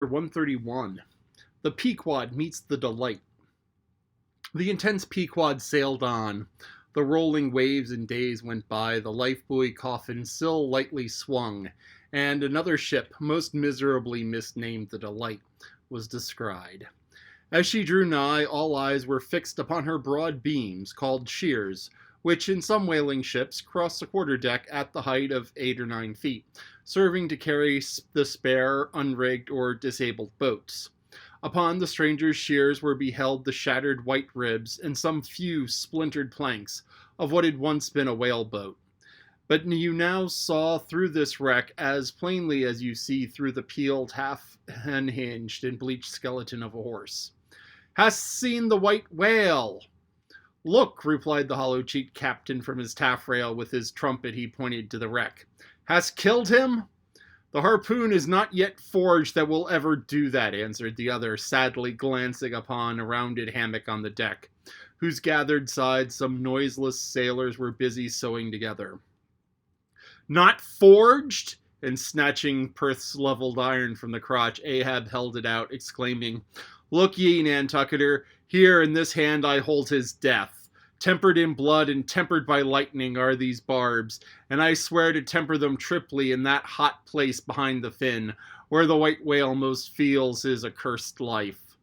131. The Pequod meets the Delight. The intense Pequod sailed on. The rolling waves and days went by. The lifebuoy Coffin still lightly swung, and another ship, most miserably misnamed the Delight, was descried. As she drew nigh, all eyes were fixed upon her broad beams, called shears, which in some whaling ships cross the quarter-deck at the height of 8 or 9 feet, serving to carry the spare, unrigged, or disabled boats. Upon the stranger's shears were beheld the shattered white ribs and some few splintered planks of what had once been a whale-boat. But you now saw through this wreck as plainly as you see through the peeled, half-unhinged, and bleached skeleton of a horse. "Hast seen the white whale?" "Look," replied the hollow-cheeked captain from his taffrail. With his trumpet he pointed to the wreck. "Hast killed him?" "The harpoon is not yet forged that will ever do that," answered the other, sadly glancing upon a rounded hammock on the deck, whose gathered sides some noiseless sailors were busy sewing together. "Not forged?" And snatching Perth's leveled iron from the crotch, Ahab held it out, exclaiming, "Look ye, Nantucketer, here in this hand I hold his death. Tempered in blood and tempered by lightning are these barbs, and I swear to temper them triply in that hot place behind the fin, where the white whale most feels his accursed life."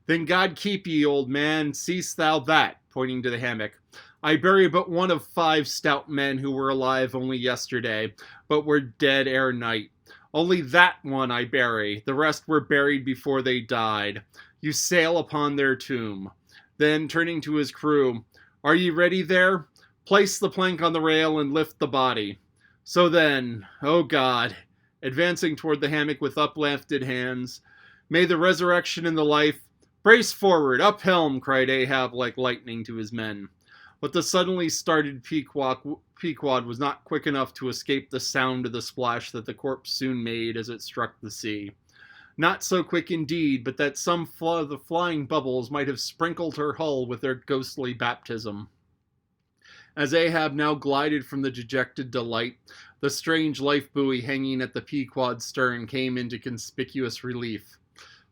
"Then God keep ye, old man, seest thou that?" pointing to the hammock. "I bury but one of 5 stout men who were alive only yesterday, but were dead ere night. Only that one I bury, the rest were buried before they died. You sail upon their tomb." Then, turning to his crew, "Are ye ready there? Place the plank on the rail and lift the body. So then, O God," advancing toward the hammock with uplifted hands, "may the resurrection and the life—" "Brace forward, up helm!" cried Ahab like lightning to his men. But the suddenly started Pequod was not quick enough to escape the sound of the splash that the corpse soon made as it struck the sea. Not so quick indeed, but that some of the flying bubbles might have sprinkled her hull with their ghostly baptism. As Ahab now glided from the dejected Delight, the strange life-buoy hanging at the Pequod's stern came into conspicuous relief.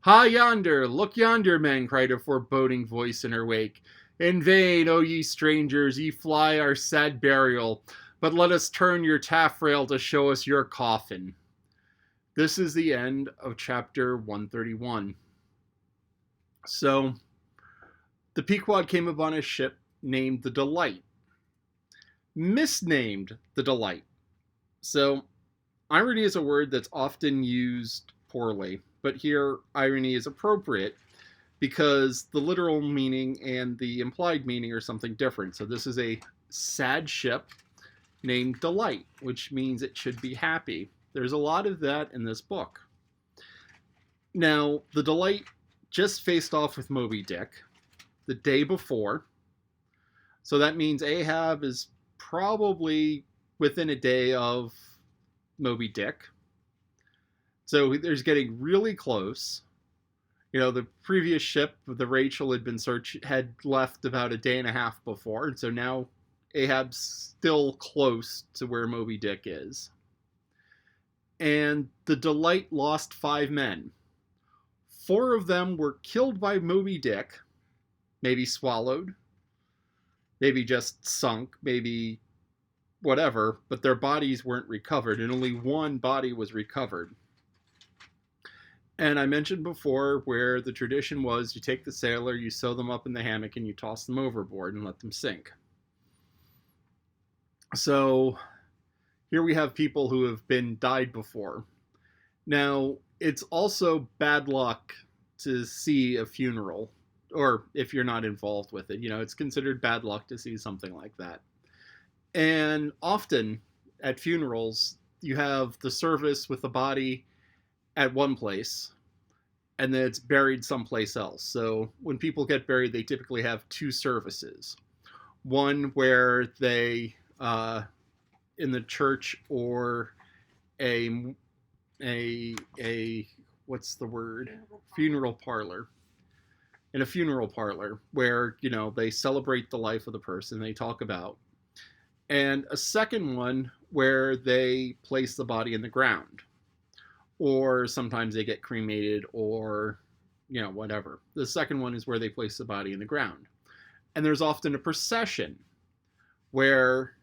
"Ha yonder! Look yonder, men!" cried a foreboding voice in her wake. "In vain, O ye strangers, ye fly our sad burial, but let us turn your taffrail to show us your coffin." This is the end of chapter 131. So, the Pequod came upon a ship named the Delight. Misnamed the Delight. So, irony is a word that's often used poorly, but here irony is appropriate because the literal meaning and the implied meaning are something different. So this is a sad ship named Delight, which means it should be happy. There's a lot of that in this book. Now, the Delight just faced off with Moby Dick the day before. So that means Ahab is probably within a day of Moby Dick. So there's getting really close. You know, the previous ship, the Rachel, had left about a day and a half before. And so now Ahab's still close to where Moby Dick is. And the Delight lost 5 men. 4 of them were killed by Moby Dick, maybe swallowed, maybe just sunk, maybe whatever, but their bodies weren't recovered, and only 1 body was recovered. And I mentioned before where the tradition was you take the sailor, you sew them up in the hammock, and you toss them overboard and let them sink. So here we have people who have died before. Now, it's also bad luck to see a funeral, or if you're not involved with it. You know, it's considered bad luck to see something like that. And often at funerals, you have the service with the body at one place, and then it's buried someplace else. So when people get buried, they typically have 2 services. One where they in the church, or a what's the word? Funeral parlor. In a funeral parlor where, you know, they celebrate the life of the person they talk about. And a second one where they place the body in the ground. or sometimes they get cremated, or whatever. The second one is where they place the body in the ground. And there's often a procession where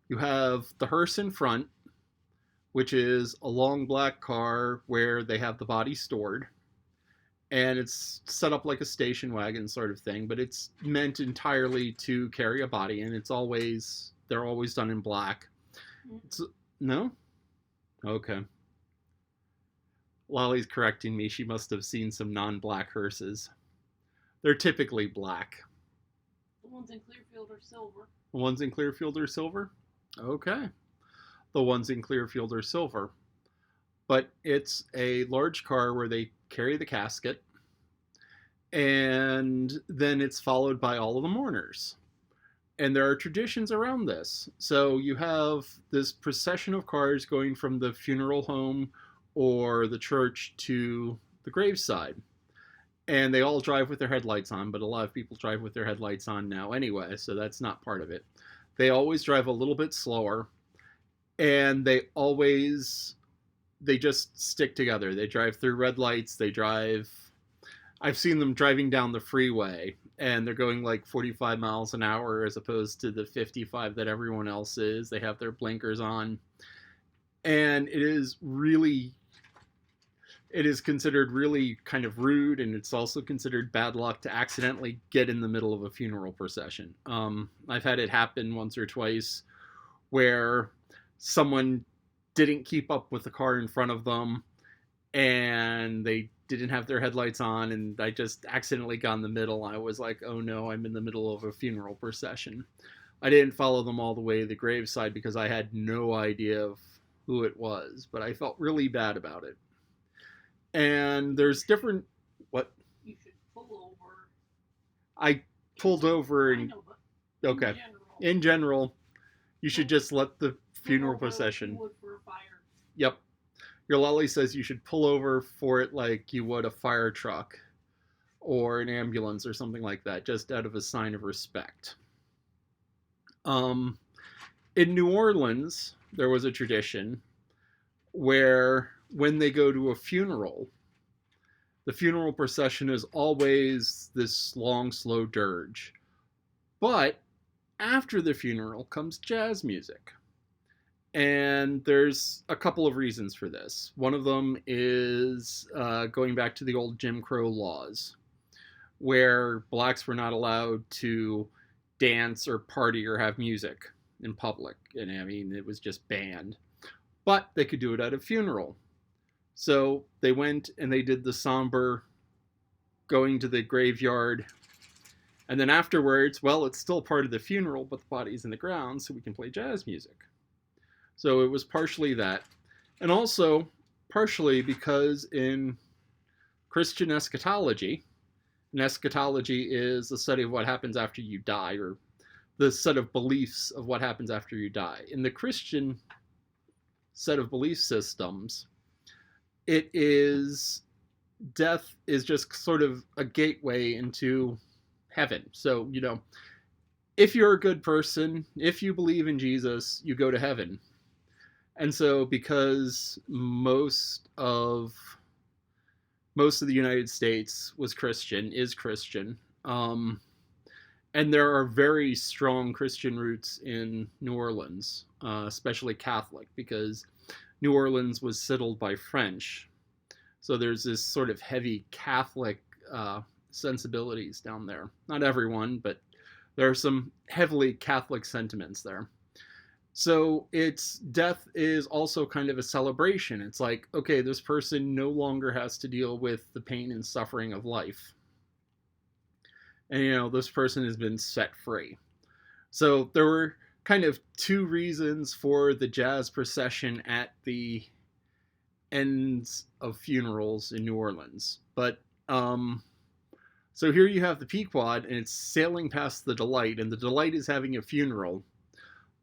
you have the hearse in front, which is a long black car where they have the body stored. And it's set up like a station wagon sort of thing, but it's meant entirely to carry a body, and they're always done in black. No? Okay. Lolly's correcting me. She must have seen some non-black hearses. They're typically black. The ones in Clearfield are silver. The ones in Clearfield are silver? Okay. The ones in Clearfield are silver. But it's a large car where they carry the casket, and then it's followed by all of the mourners. And there are traditions around this. So you have this procession of cars going from the funeral home or the church to the graveside. And they all drive with their headlights on, but a lot of people drive with their headlights on now anyway, so that's not part of it. They always drive a little bit slower, and they just stick together. They drive through red lights. I've seen them driving down the freeway, and they're going like 45 miles an hour as opposed to the 55 that everyone else is. They have their blinkers on. And it is considered really kind of rude, and it's also considered bad luck to accidentally get in the middle of a funeral procession. I've had it happen once or twice where someone didn't keep up with the car in front of them, and they didn't have their headlights on, and I just accidentally got in the middle. I was like, oh no, I'm in the middle of a funeral procession. I didn't follow them all the way to the graveside because I had no idea of who it was, but I felt really bad about it. And there's different... What? You should pull over. I pulled over and... Okay. In general, you should just let the funeral procession... Yep. Your Lolly says you should pull over for it like you would a fire truck or an ambulance or something like that, just out of a sign of respect. In New Orleans, there was a tradition where when they go to a funeral, the funeral procession is always this long, slow dirge. But after the funeral comes jazz music. And there's a couple of reasons for this. One of them is going back to the old Jim Crow laws, where blacks were not allowed to dance or party or have music in public. And I mean, it was just banned. But they could do it at a funeral. So they went and they did the somber going to the graveyard. And then afterwards, well, it's still part of the funeral, but the body's in the ground, so we can play jazz music. So it was partially that. And also partially because in Christian eschatology, and eschatology is the study of what happens after you die, or the set of beliefs of what happens after you die. In the Christian set of belief systems, death is just sort of a gateway into heaven. So, if you're a good person, if you believe in Jesus, you go to heaven. And so because most of the United States is Christian, and there are very strong Christian roots in New Orleans, especially Catholic, because New Orleans was settled by French. So there's this sort of heavy Catholic sensibilities down there. Not everyone, but there are some heavily Catholic sentiments there. So death is also kind of a celebration. It's like, okay, this person no longer has to deal with the pain and suffering of life. And, this person has been set free. So there were kind of two reasons for the jazz procession at the ends of funerals in New Orleans. But, so here you have the Pequod, and it's sailing past the Delight, and the Delight is having a funeral.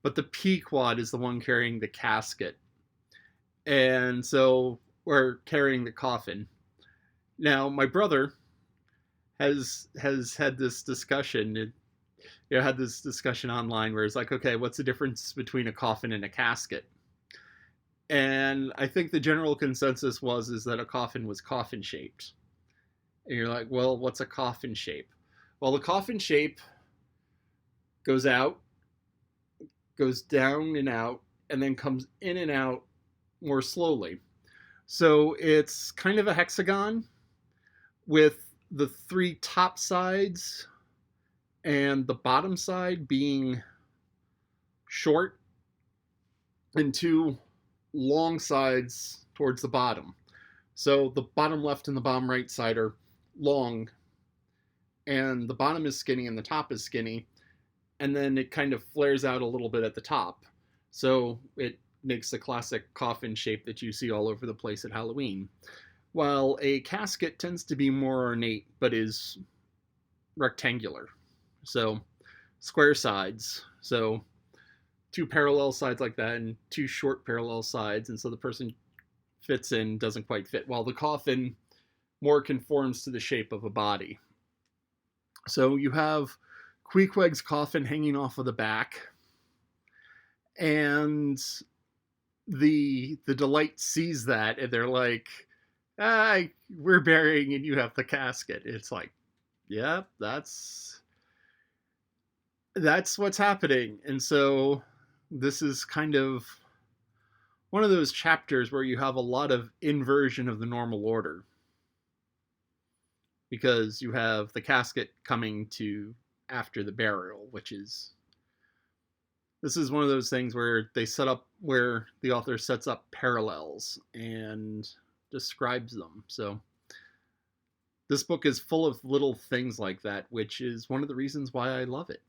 But the Pequod is the one carrying the casket. And so we're carrying the coffin. Now, my brother has had this discussion. Had this discussion online where it's like, okay, what's the difference between a coffin and a casket? And I think the general consensus is that a coffin was coffin shaped. And you're like, well, what's a coffin shape? Well, the coffin shape goes out, goes down and out, and then comes in and out more slowly. So it's kind of a hexagon with the three top sides and the bottom side being short and two long sides towards the bottom. So the bottom left and the bottom right side are long, and the bottom is skinny and the top is skinny, and then it kind of flares out a little bit at the top. So it makes the classic coffin shape that you see all over the place at Halloween. While a casket tends to be more ornate, but is rectangular. So square sides. So two parallel sides like that and two short parallel sides. And so the person fits in, doesn't quite fit, while the coffin more conforms to the shape of a body. So you have Queequeg's coffin hanging off of the back, and the Delight sees that, and they're like, we're burying and you have the casket. It's like, yeah, that's what's happening. And so this is kind of one of those chapters where you have a lot of inversion of the normal order, because you have the casket coming to after the burial, which is, this is one of those things where they set up, where the author sets up parallels and describes them. So this book is full of little things like that, which is one of the reasons why I love it.